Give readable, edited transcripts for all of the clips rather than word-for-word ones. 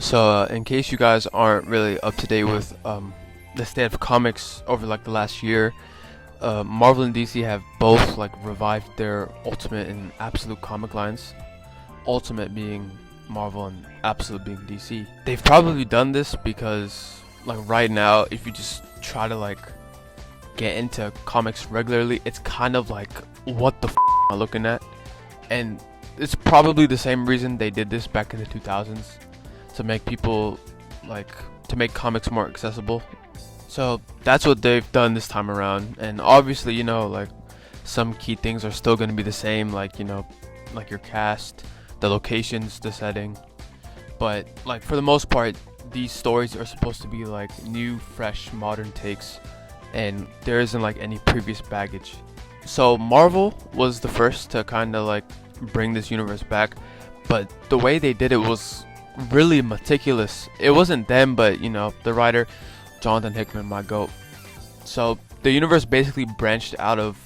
So, in case you guys aren't really up to date with the state of comics over like the last year, Marvel and DC have both like revived their Ultimate and Absolute comic lines. Ultimate being Marvel and Absolute being DC. They've probably done this because like right now, if you just try to like get into comics regularly, it's kind of like what the am I looking at? And it's probably the same reason they did this back in the 2000s, to make people like to make comics more accessible. So that's what they've done this time around. And obviously, like some key things are still going to be the same, like like your cast, the locations, the setting. But like for the most part, these stories are supposed to be like new, fresh, modern takes, and there isn't like any previous baggage. So Marvel was the first to kind of like bring this universe back, but the way they did it was really meticulous. It wasn't them, but the writer Jonathan Hickman, my goat. So the universe basically branched out of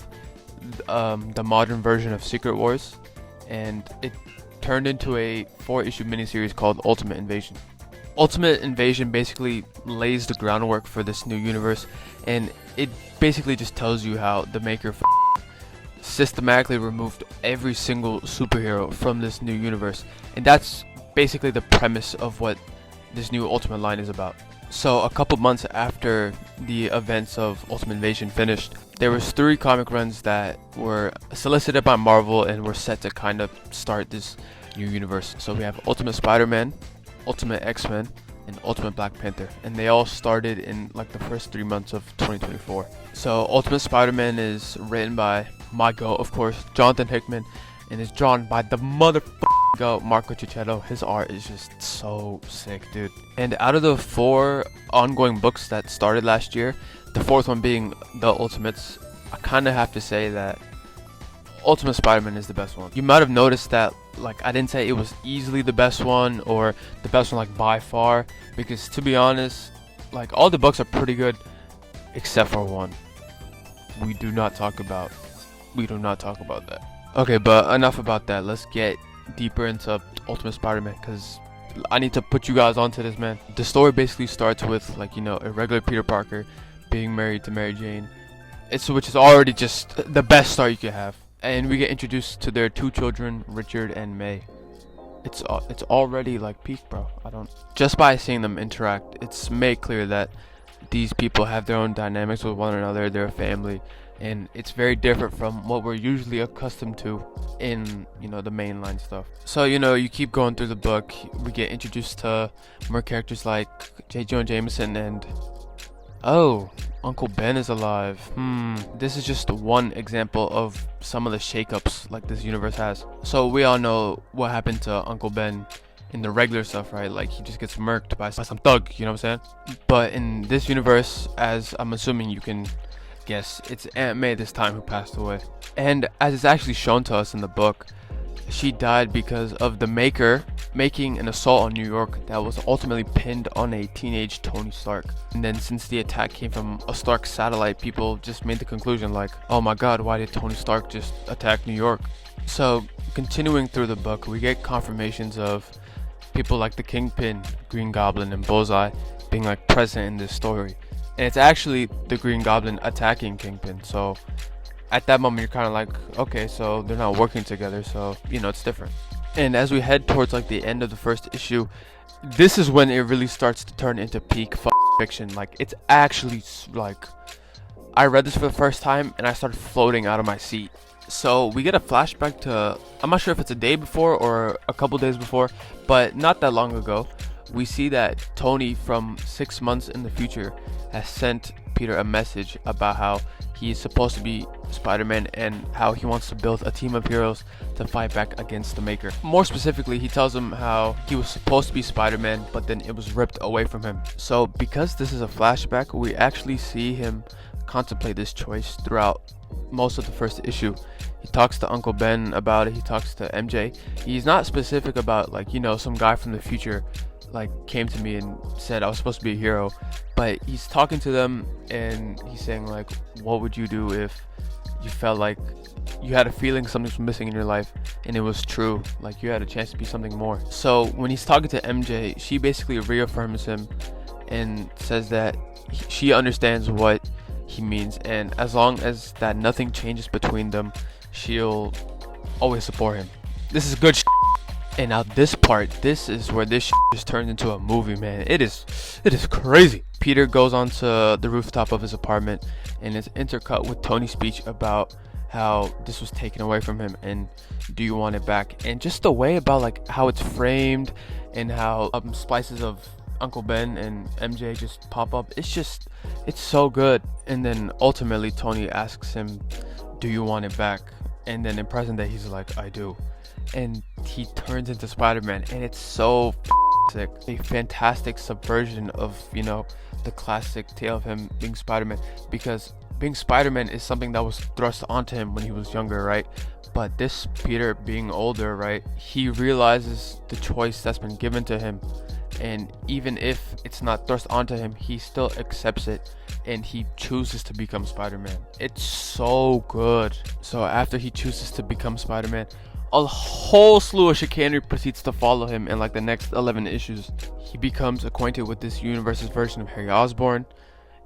the modern version of Secret Wars, and it turned into a 4-issue miniseries called Ultimate Invasion. Ultimate Invasion basically lays the groundwork for this new universe, and it basically just tells you how the maker systematically removed every single superhero from this new universe, and that's basically the premise of what this new Ultimate line is about. So a couple months after the events of Ultimate Invasion finished, there was 3 comic runs that were solicited by Marvel and were set to kind of start this new universe. So we have Ultimate Spider-Man, Ultimate X-Men, and Ultimate Black Panther, and they all started in like the first 3 months of 2024. So Ultimate Spider-Man is written by my goat, of course, Jonathan Hickman, and is drawn by the motherfucking goat, Marco Cicchetto. His art is just so sick, dude. And out of the 4 ongoing books that started last year, the 4th one being The Ultimates, I kind of have to say that Ultimate Spider-Man is the best one. You might have noticed that like I didn't say it was easily the best one or the best one like by far, because to be honest, like all the books are pretty good except for one. We do not talk about that. Okay, but enough about that. Let's get deeper into Ultimate Spider-Man, because I need to put you guys onto this, man. The story basically starts with like a regular Peter Parker being married to Mary Jane. Which is already just the best start you could have. And we get introduced to their 2 children, Richard and May. It's already like peak, bro. Just by seeing them interact, it's made clear that these people have their own dynamics with one another. They're a family, and it's very different from what we're usually accustomed to in the mainline stuff. So you keep going through the book, we get introduced to more characters like J. Jonah Jameson, and oh, Uncle Ben is alive. This is just one example of some of the shakeups like this universe has. So we all know what happened to Uncle Ben in the regular stuff, right? Like he just gets murked by some thug, you know what I'm saying? But in this universe, as I'm assuming you can guess, it's Aunt May this time who passed away. And as it's actually shown to us in the book, she died because of the Maker making an assault on New York that was ultimately pinned on a teenage Tony Stark. And then since the attack came from a Stark satellite, people just made the conclusion like, oh my god, why did Tony Stark just attack New York? So continuing through the book, we get confirmations of people like the Kingpin, Green Goblin, and Bullseye being like present in this story. And it's actually the Green Goblin attacking Kingpin. So at that moment, you're kind of like, okay, so they're not working together, so it's different. And as we head towards like the end of the first issue, this is when it really starts to turn into peak fiction. Like it's actually like, I read this for the first time and I started floating out of my seat. So we get a flashback to, I'm not sure if it's a day before or a couple days before, but not that long ago. We see that Tony from 6 months in the future has sent Peter a message about how he's supposed to be Spider-Man and how he wants to build a team of heroes to fight back against the Maker. More specifically, he tells him how he was supposed to be Spider-Man, but then it was ripped away from him. So because this is a flashback, we actually see him contemplate this choice throughout most of the first issue. He talks to Uncle Ben about it, he talks to MJ. He's not specific about like, some guy from the future like came to me and said I was supposed to be a hero, but he's talking to them and he's saying like, what would you do if you felt like you had a feeling something's missing in your life, and it was true. Like, you had a chance to be something more. So when he's talking to MJ, she basically reaffirms him and says that she understands what he means, and as long as that nothing changes between them, she'll always support him. This is good. And now this part, this is where this just turned into a movie, man. It is crazy. Peter goes onto the rooftop of his apartment and is intercut with Tony's speech about how this was taken away from him and do you want it back, and just the way about like how it's framed and how splices of Uncle Ben and MJ just pop up. It's so good. And then ultimately Tony asks him, do you want it back? And then in present day he's like, I do. And he turns into Spider-Man, and it's so sick. A fantastic subversion of, you know, the classic tale of him being Spider-Man, because being Spider-Man is something that was thrust onto him when he was younger, right? But this Peter being older, right, he realizes the choice that's been given to him, and even if it's not thrust onto him, he still accepts it and he chooses to become Spider-Man. It's so good. So after he chooses to become Spider-Man, a whole slew of chicanery proceeds to follow him in like the next 11 issues. He becomes acquainted with this universe's version of Harry Osborn.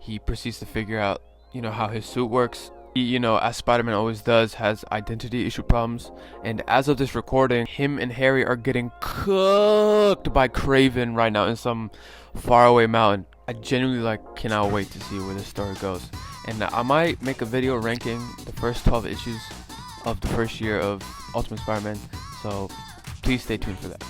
He proceeds to figure out, you know, how his suit works. He, you know, as Spider-Man always does, has identity issue problems. And as of this recording, him and Harry are getting cooked by Kraven right now in some faraway mountain. I genuinely cannot wait to see where this story goes. And I might make a video ranking the first 12 issues of the first year of Ultimate Spider-Man, so please stay tuned for that.